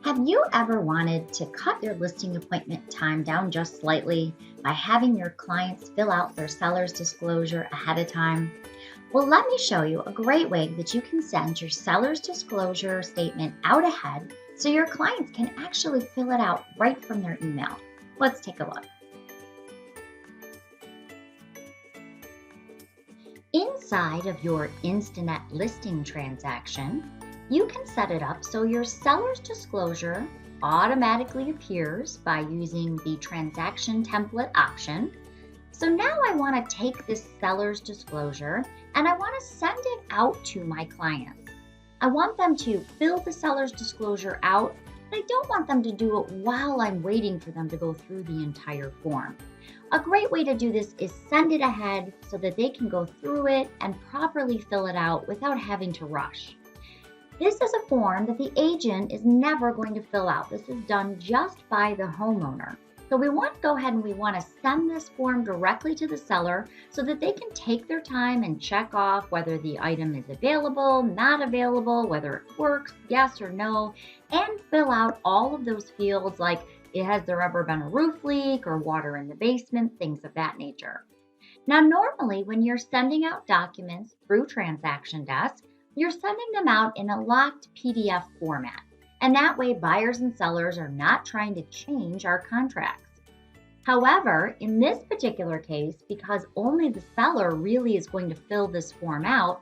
Have you ever wanted to cut your listing appointment time down just slightly by having your clients fill out their seller's disclosure ahead of time? Well, let me show you a great way that you can send your seller's disclosure statement out ahead so your clients can actually fill it out right from their email. Let's take a look. Inside of your Instanet listing transaction, you can set it up so your seller's disclosure automatically appears by using the transaction template option. So now I want to take this seller's disclosure and I want to send it out to my clients. I want them to fill the seller's disclosure out, but I don't want them to do it while I'm waiting for them to go through the entire form. A great way to do this is send it ahead so that they can go through it and properly fill it out without having to rush. This is a form that the agent is never going to fill out. This is done just by the homeowner. So we want to go ahead and we want to send this form directly to the seller so that they can take their time and check off whether the item is available, not available, whether it works, yes or no, and fill out all of those fields like has there ever been a roof leak or water in the basement, things of that nature. Now, normally when you're sending out documents through Transaction Desk, you're sending them out in a locked PDF format. And that way buyers and sellers are not trying to change our contracts. However, in this particular case, because only the seller really is going to fill this form out,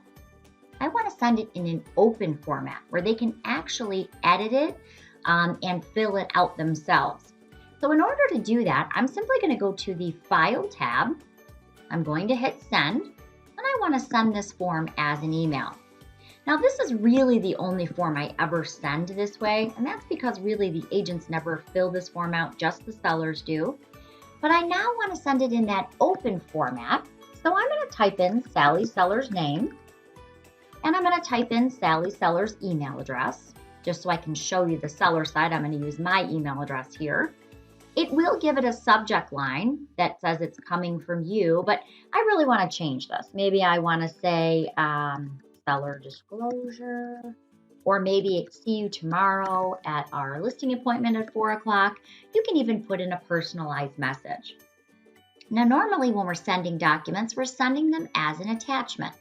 I want to send it in an open format where they can actually edit it and fill it out themselves. So in order to do that, I'm simply going to go to the File tab. I'm going to hit Send, and I want to send this form as an email. Now, this is really the only form I ever send this way, and that's because really the agents never fill this form out, just the sellers do. But I now want to send it in that open format, so I'm going to type in Sally Seller's name, and I'm going to type in Sally Seller's email address, just so I can show you the seller side. I'm going to use my email address here. It will give it a subject line that says it's coming from you, but I really want to change this. Maybe I want to say seller disclosure, or maybe see you tomorrow at our listing appointment at 4 o'clock. You can even put in a personalized message. Now, normally when we're sending documents, we're sending them as an attachment.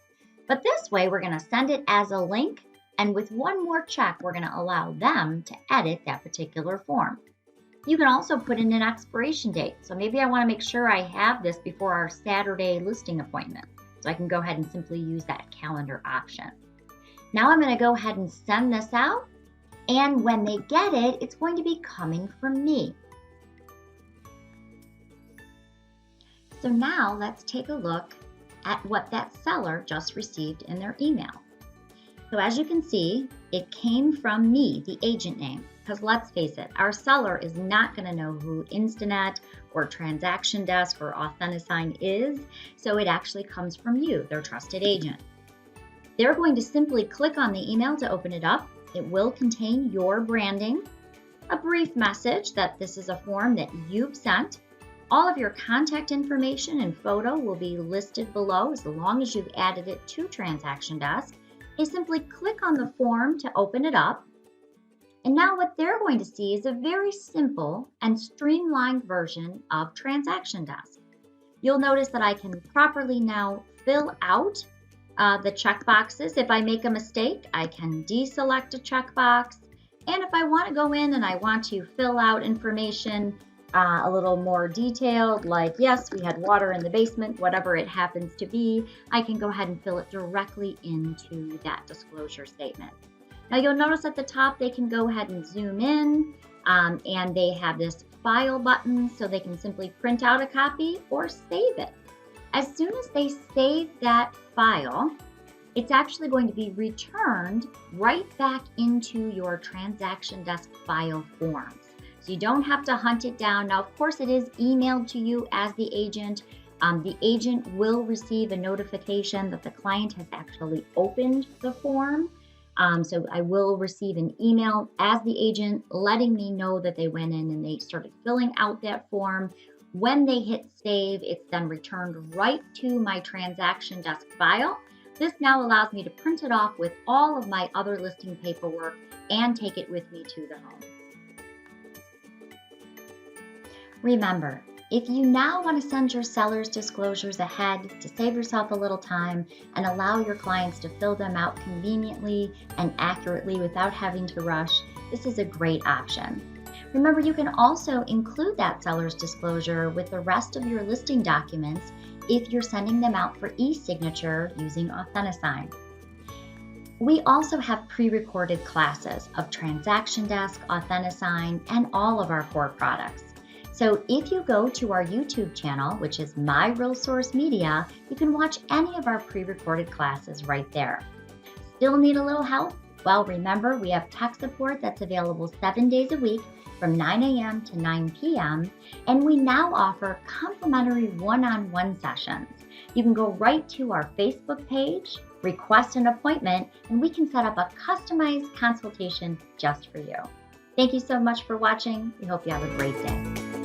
But this way, we're going to send it as a link. And with one more check, we're going to allow them to edit that particular form. You can also put in an expiration date. So maybe I want to make sure I have this before our Saturday listing appointment. So I can go ahead and simply use that calendar option. Now I'm going to go ahead and send this out. And when they get it, it's going to be coming from me. So now let's take a look at what that seller just received in their email. So as you can see, it came from me, the agent name, because let's face it, our seller is not going to know who Instanet or Transaction Desk or Authentisign is, so it actually comes from you, their trusted agent. They're going to simply click on the email to open it up. It will contain your branding, a brief message that this is a form that you've sent. All of your contact information and photo will be listed below as long as you've added it to Transaction Desk. They simply click on the form to open it up. And now what they're going to see is a very simple and streamlined version of Transaction Desk. You'll notice that I can properly now fill out the checkboxes. If I make a mistake, I can deselect a checkbox. And if I want to go in and I want to fill out information a little more detailed, like, yes, we had water in the basement, whatever it happens to be, I can go ahead and fill it directly into that disclosure statement. Now you'll notice at the top, they can go ahead and zoom in, and they have this file button, so they can simply print out a copy or save it. As soon as they save that file, it's actually going to be returned right back into your Transaction Desk file forms. So you don't have to hunt it down. Now, of course, it is emailed to you as the agent. The agent will receive a notification that the client has actually opened the form. So I will receive an email as the agent letting me know that they went in and they started filling out that form. When they hit save, it's then returned right to my Transaction Desk file. This now allows me to print it off with all of my other listing paperwork and take it with me to the home. Remember, if you now want to send your seller's disclosures ahead to save yourself a little time and allow your clients to fill them out conveniently and accurately without having to rush, this is a great option. Remember, you can also include that seller's disclosure with the rest of your listing documents if you're sending them out for e-signature using Authentisign. We also have pre-recorded classes of Transaction Desk, Authentisign, and all of our core products. So if you go to our YouTube channel, which is My Real Source Media, you can watch any of our pre-recorded classes right there. Still need a little help? Well, remember, we have tech support that's available 7 days a week from 9 a.m. to 9 p.m. And we now offer complimentary one-on-one sessions. You can go right to our Facebook page, request an appointment, and we can set up a customized consultation just for you. Thank you so much for watching. We hope you have a great day.